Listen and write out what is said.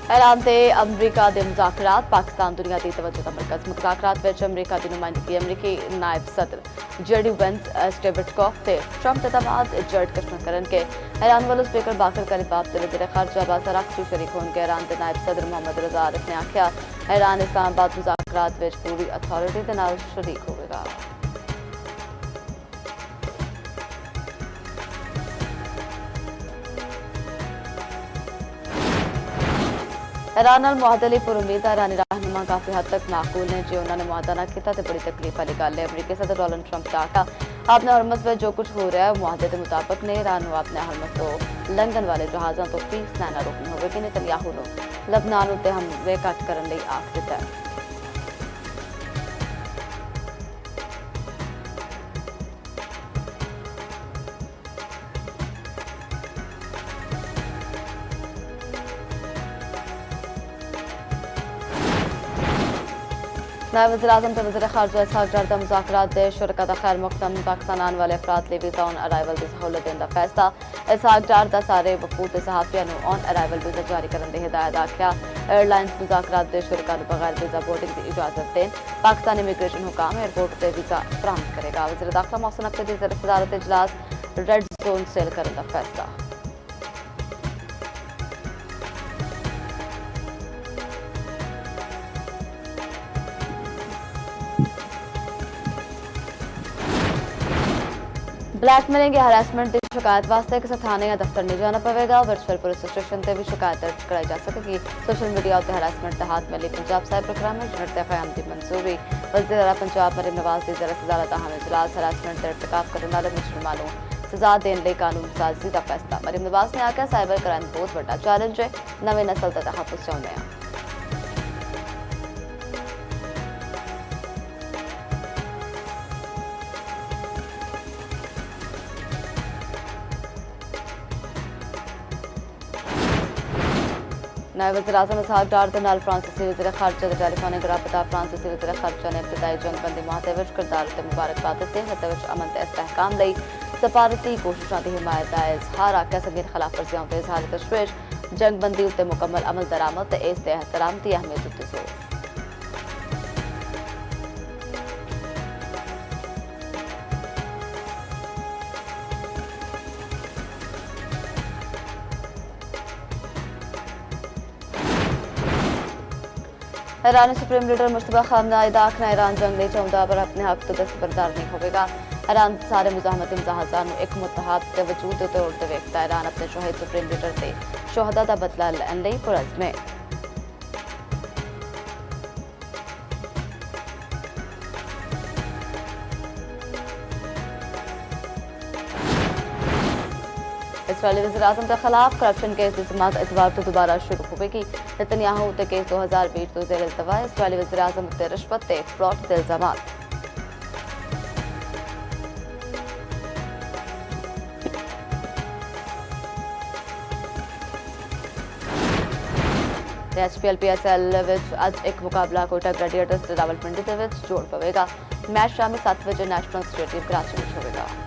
ऐलान ते अमरीका दे मुज़ाकरात पाकिस्तान दुनिया दी तवज्जो दा मरकज़ मुज़ाकरात विच अमरीका दी नुमाइंदगी अमरीकी नायब सदर जेडी वेंस स्टेविटकॉफ ते ट्रंप ते दामाद जर्ड कश्मीर करन के ईरान वालों स्पीकर बाकर कलीबाफ ते वज़ीर ख़ारजा अब्बास अराग़ची शरीक होने के ईरान दे नायब सदर मोहम्मद रज़ा आरिफ ने आख्या ईरान इस्लामाबाद मुज़ाकरात विच पूरी अथॉरिटी दे नाल शरीक होवेगा। ईरान नाल मुआहदे लई पुरुमीद ईरानी रहनुमा काफ़ी हद तक माकूल ने जे उन्होंने मुआहदा ना किया तो बड़ी तकलीफ वाली गल है। अमरीकी सदर डोनाल्ड ट्रंप ने आखा अपने हरमस में जो कुछ हो रहा है मुआहदे के मुताबिक ने ईरान अपने हरमस तो लंघन वाले जहाज़ों तो फीस लैना रोकनी होगी। नेतन्याहू ने लबनान उत्ते हमले घट करने लई आख दिता है। नायब वज़ीर आज़म ते वज़ीर ख़ारजा इसहाक डार दा मुज़ाकरात दे शुरका दा खैर मक़दम पाकिस्तान आने वाले अफराद लिए वीज़ा ऑन अराइवल की सहूलत देने का फैसला। इसहाक डार दा सारे वफूद ते सहाफ़ियां नूं ऑन अराइवल वीज़ा जारी करने की हिदायत आख्या एयरलाइंस मुज़ाकरात दे शुरका नूं बगैर वीज़ा बोर्डिंग की इजाज़त देन पाकिस्तान इमीग्रेशन हुकाम एयरपोर्ट ते वीज़ा फराहम करेगा। वज़ीर दाखिला मोहसिन नकवी दी सदारत इजलास रेड जोन सेल करने का फैसला। ब्लैकमेलिंग या हरासमेंट की शिकायत वास्ते किसी थाने या दफ्तर नहीं जाना पवेगा। वर्चुअल पुलिस स्टेशन से भी शिकायत दर्ज कराई जा सकेगी। सोशल मीडिया उत्ते हरासमेंट के हाथ मिली पंजाब साइबर क्राइम यूनिट के क़याम की मंजूरी। वज़ीर आला पंजाब मरीम नवाज की ज़रा सदारत अहम इजलास हरासमेंट के इर्तिकाब करने वाले मुजरिमां नूं सजा देने लई कानून साजी का फैसला। मरीम नवाज ने आख्या साइबर क्राइम बहुत बड़ा चैलेंज है नवी नस्ल का तहफ़्फ़ुज़ चाहुंदे हां। नायब वज़ीर आज़म इसहाक डार दे नाल फ्रांसीसी वज़ीर ख़ारजा दे टेलीफोनिक राबता। फ्रांसीसी वज़ीर ख़ारजा ने इब्तदाई जंगबंदी मुआहदे विच किरदार ते मुबारकबाद दित्ती। खित्ते विच अमन ते इस्तेहकाम लई सफारती कोशिशां दी हिमायत दा इज़हार आख्या संगीन खिलाफ वर्जियां ते इज़हार तशवीश जंगबंदी उत्ते मुकम्मल अमल दरामद ते इस दे एहतराम दी अहमियत उत्ते जोर। ईरानी सुप्रीम लीडर मुश्तबा खामनेई दा आखना ईरान जंग नहीं चाहता पर अपने हक तो दस्तबरदार नहीं होगा। ईरान सारे मुजाहमती मुजाहजां एक मुत्तहद के वजूद के तौर पर वेखता। ईरान अपने शहीद सुप्रीम लीडर से शोहदा का बदला लैन लई पुरअज़म है। इसराइली वज़ीर आज़म के खिलाफ करप्शन केस की समाअत इतवार तो दोबारा शुरू होगी। नेतन्याहू उत्ते केस 2020 तो ज़ेर इल्तवा। इसराइली वज़ीर आज़म उत्ते रिश्वत ते फ्रॉड के इल्ज़ामात। HPL-PSL विच अज एक मुकाबला कोटा ग्लैडिएटर्स ते रावलपिंडी दे विच जोड़ पवेगा। मैच शामी 7 बजे नेशनल स्टेडियम कराची में होगा।